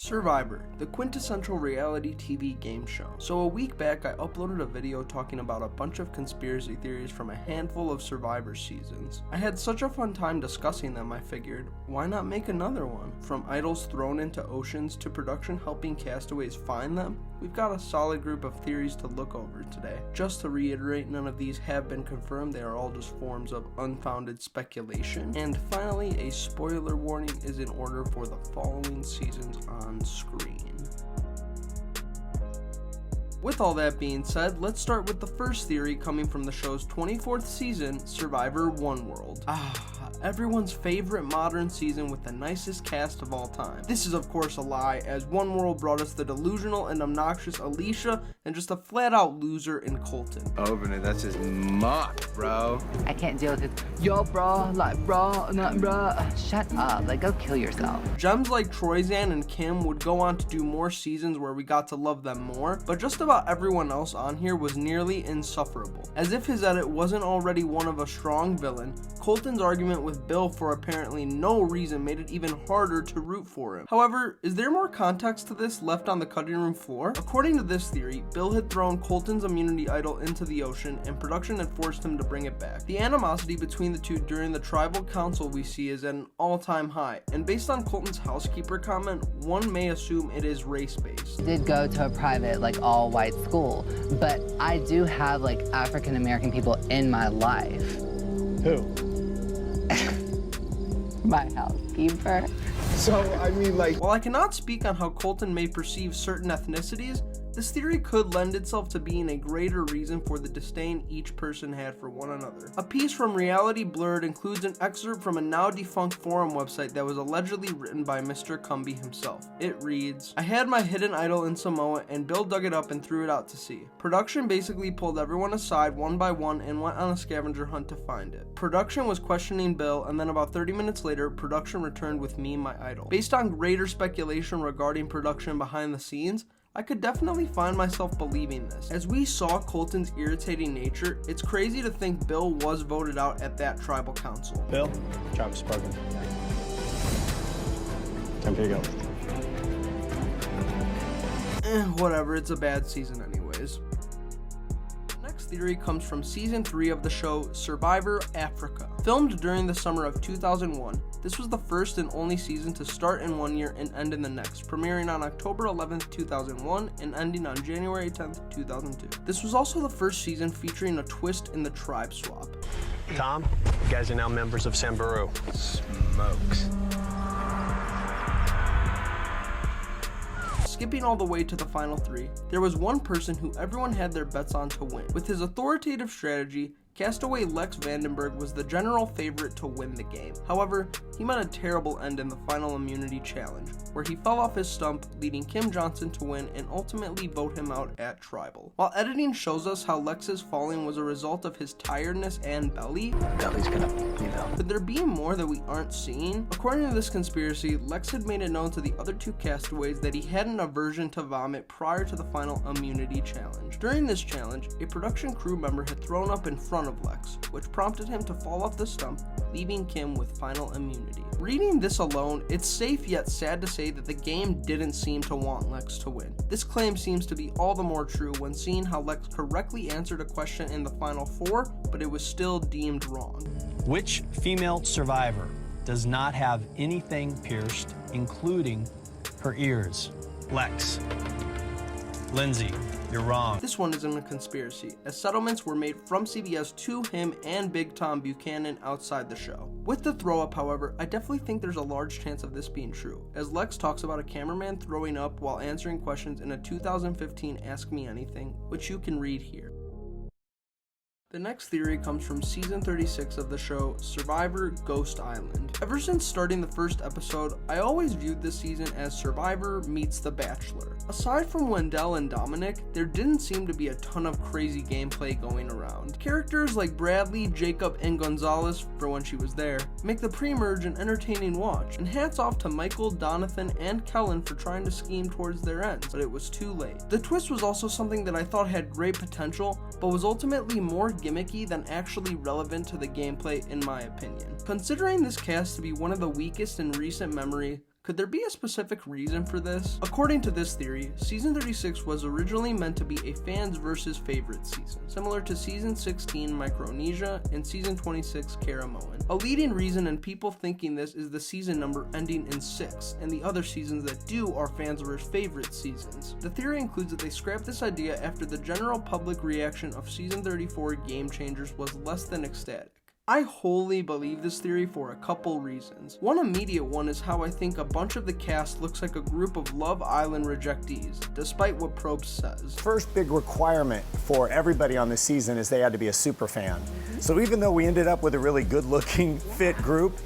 Survivor, the quintessential reality TV game show. So a week back I uploaded a video talking about a bunch of conspiracy theories from a handful of Survivor seasons. I had such a fun time discussing them, I figured, why not make another one? From idols thrown into oceans to production helping castaways find them, we've got a solid group of theories to look over today. Just to reiterate, none of these have been confirmed, they are all just forms of unfounded speculation. And finally, a spoiler warning is in order for the following seasons on screen. With all that being said, let's start with the first theory coming from the show's 24th season, Survivor Oneworld. Everyone's favorite modern season with the nicest cast of all time. This is of course a lie, as Oneworld brought us the delusional and obnoxious Alicia and just a flat out loser in Colton. Open it, that's just muck, bro. I can't deal with it. Yo, bro, like, bro, not bro. Shut up, like, go kill yourself. Gems like Troyzan and Kim would go on to do more seasons where we got to love them more, but just about everyone else on here was nearly insufferable. As if his edit wasn't already one of a strong villain, Colton's argument with Bill for apparently no reason made it even harder to root for him. However, is there more context to this left on the cutting room floor? According to this theory, Bill had thrown Colton's immunity idol into the ocean and production had forced him to bring it back. The animosity between the two during the tribal council we see is at an all-time high, and based on Colton's housekeeper comment, one may assume it is race-based. I did go to a private, like, all-white school, but I do have, like, African-American people in my life. Who? My housekeeper. So, I mean, like... While I cannot speak on how Colton may perceive certain ethnicities, this theory could lend itself to being a greater reason for the disdain each person had for one another. A piece from Reality Blurred includes an excerpt from a now defunct forum website that was allegedly written by Mr. Cumby himself. It reads, "I had my hidden idol in Samoa and Bill dug it up and threw it out to sea. Production basically pulled everyone aside one by one and went on a scavenger hunt to find it. Production was questioning Bill, and then about 30 minutes later, production returned with me, my idol." Based on greater speculation regarding production behind the scenes, I could definitely find myself believing this. As we saw Colton's irritating nature, it's crazy to think Bill was voted out at that tribal council. Bill, Travis spoken. Time for you to go. Whatever, it's a bad season anyways. Next theory comes from season 3 of the show Survivor Africa. Filmed during the summer of 2001, this was the first and only season to start in one year and end in the next, premiering on October 11th, 2001 and ending on January 10th, 2002. This was also the first season featuring a twist in the tribe swap. Tom, you guys are now members of Samburu. Smokes. Skipping all the way to the final 3, there was one person who everyone had their bets on to win. With his authoritative strategy, castaway Lex Vandenberg was the general favorite to win the game. However, he met a terrible end in the final immunity challenge, where he fell off his stump, leading Kim Johnson to win and ultimately vote him out at Tribal. While editing shows us how Lex's falling was a result of his tiredness and belly, could there be more that we aren't seeing? According to this conspiracy, Lex had made it known to the other two castaways that he had an aversion to vomit prior to the final immunity challenge. During this challenge, a production crew member had thrown up in front of Lex, which prompted him to fall off the stump, leaving Kim with final immunity. Reading this alone, it's safe yet sad to say that the game didn't seem to want Lex to win. This claim seems to be all the more true when seeing how Lex correctly answered a question in the final 4, but it was still deemed wrong. Which female survivor does not have anything pierced, including her ears? Lex. Lindsay, you're wrong. This one isn't a conspiracy, as settlements were made from CBS to him and Big Tom Buchanan outside the show. With the throw up, however, I definitely think there's a large chance of this being true, as Lex talks about a cameraman throwing up while answering questions in a 2015 Ask Me Anything, which you can read here. The next theory comes from season 36 of the show Survivor Ghost Island. Ever since starting the first episode, I always viewed this season as Survivor meets The Bachelor. Aside from Wendell and Dominic, there didn't seem to be a ton of crazy gameplay going around. Characters like Bradley, Jacob, and Gonzalez, for when she was there, make the pre-merge an entertaining watch, and hats off to Michael, Donathan, and Kellen for trying to scheme towards their ends, but it was too late. The twist was also something that I thought had great potential, but was ultimately more gimmicky than actually relevant to the gameplay in my opinion. Considering this cast to be one of the weakest in recent memory, Could there be a specific reason for this? According to this theory, Season 36 was originally meant to be a fans versus favorites season, similar to Season 16 Micronesia and Season 26 Karamoan. A leading reason in people thinking this is the season number ending in 6, and the other seasons that do are fans versus favorites seasons. The theory includes that they scrapped this idea after the general public reaction of Season 34 Game Changers was less than ecstatic. I wholly believe this theory for a couple reasons. One immediate one is how I think a bunch of the cast looks like a group of Love Island rejectees, despite what Probst says. First big requirement for everybody on this season is they had to be a super fan. So even though we ended up with a really good-looking, fit group,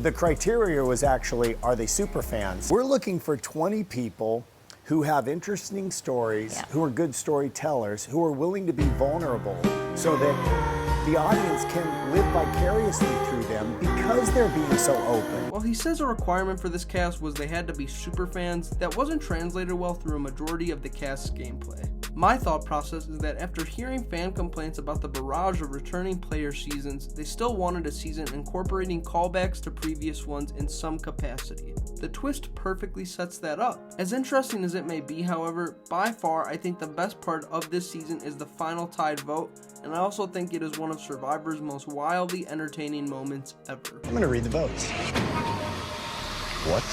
the criteria was actually, are they super fans? We're looking for 20 people who have interesting stories, who are good storytellers, who are willing to be vulnerable, so that the audience can live vicariously through them because they're being so open. While he says a requirement for this cast was they had to be super fans, that wasn't translated well through a majority of the cast's gameplay. My thought process is that after hearing fan complaints about the barrage of returning player seasons, they still wanted a season incorporating callbacks to previous ones in some capacity. The twist perfectly sets that up. As interesting as it may be, however, by far I think the best part of this season is the final tied vote, and I also think it is one of Survivor's most wildly entertaining moments ever. I'm gonna read the votes. What?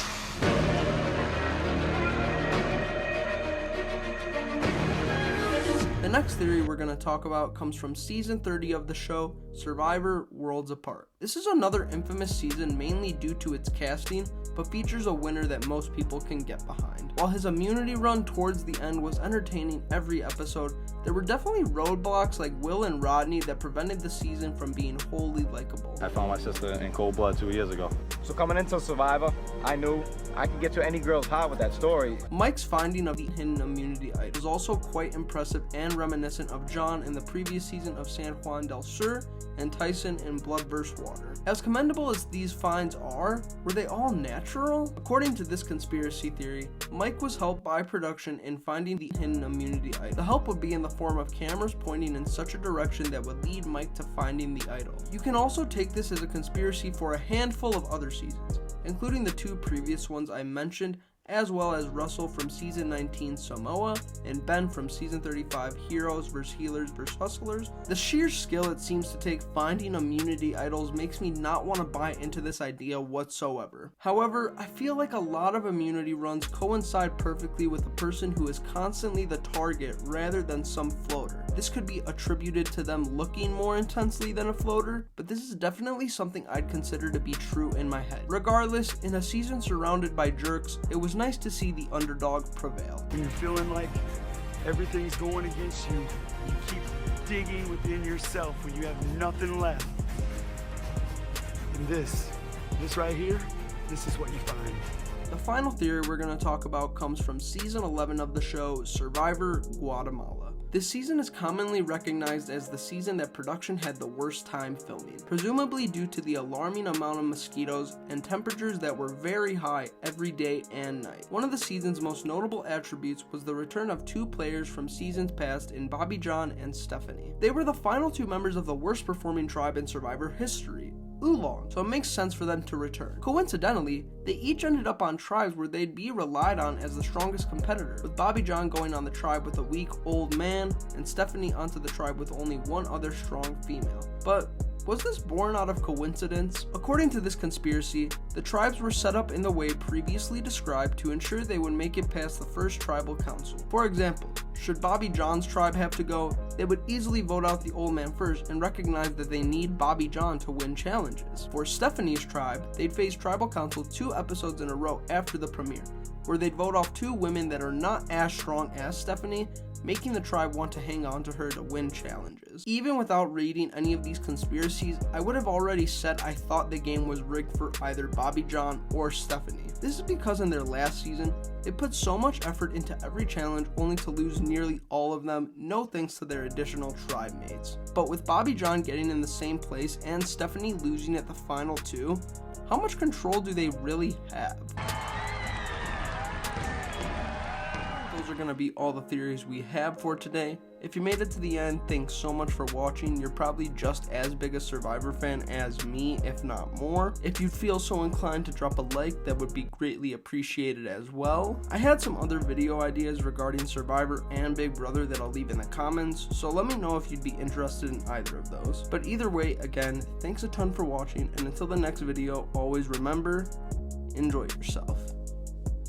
The next theory we're going to talk about comes from Season 30 of the show, Survivor Worlds Apart. This is another infamous season mainly due to its casting, but features a winner that most people can get behind. While his immunity run towards the end was entertaining every episode, there were definitely roadblocks like Will and Rodney that prevented the season from being wholly likable. I found my sister in cold blood 2 years ago. So coming into Survivor, I knew I could get to any girl's heart with that story. Mike's finding of the hidden immunity item was also quite impressive and reminiscent of John in the previous season of San Juan del Sur and Tyson in Blood vs. Water. As commendable as these finds are, were they all natural? According to this conspiracy theory, Mike was helped by production in finding the hidden immunity item. The help would be in the form of cameras pointing in such a direction that would lead Mike to finding the idol. You can also take this as a conspiracy for a handful of other seasons, including the 2 previous ones I mentioned, as well as Russell from Season 19 Samoa and Ben from Season 35 Heroes vs. Healers vs. Hustlers. The sheer skill it seems to take finding immunity idols makes me not want to buy into this idea whatsoever. However, I feel like a lot of immunity runs coincide perfectly with a person who is constantly the target rather than some floater. This could be attributed to them looking more intensely than a floater, but this is definitely something I'd consider to be true in my head. Regardless, in a season surrounded by jerks, it was nice to see the underdog prevail. When you're feeling like everything's going against you, you keep digging within yourself when you have nothing left. And this right here, this is what you find. The final theory we're going to talk about comes from Season 11 of the show, Survivor Guatemala. This season is commonly recognized as the season that production had the worst time filming, presumably due to the alarming amount of mosquitoes and temperatures that were very high every day and night. One of the season's most notable attributes was the return of 2 players from seasons past in Bobby John and Stephanie. They were the final 2 members of the worst performing tribe in Survivor history, Oolong, so it makes sense for them to return. Coincidentally, they each ended up on tribes where they'd be relied on as the strongest competitor, with Bobby John going on the tribe with a weak old man, and Stephanie onto the tribe with only one other strong female. But was this born out of coincidence? According to this conspiracy, the tribes were set up in the way previously described to ensure they would make it past the first tribal council. For example, should Bobby John's tribe have to go, they would easily vote out the old man first and recognize that they need Bobby John to win challenges. For Stephanie's tribe, they'd face tribal council 2 episodes in a row after the premiere, where they'd vote off 2 women that are not as strong as Stephanie, making the tribe want to hang on to her to win challenges. Even without reading any of these conspiracies, I would have already said I thought the game was rigged for either Bobby John or Stephanie. This is because in their last season, they put so much effort into every challenge only to lose nearly all of them, no thanks to their additional tribe mates. But with Bobby John getting in the same place and Stephanie losing at the final 2, how much control do they really have? Those are going to be all the theories we have for today. If you made it to the end, thanks so much for watching. You're probably just as big a Survivor fan as me, if not more. If you feel so inclined to drop a like, that would be greatly appreciated as well. I had some other video ideas regarding Survivor and Big Brother that I'll leave in the comments, so let me know if you'd be interested in either of those. But either way, again, thanks a ton for watching, and until the next video, always remember, enjoy yourself.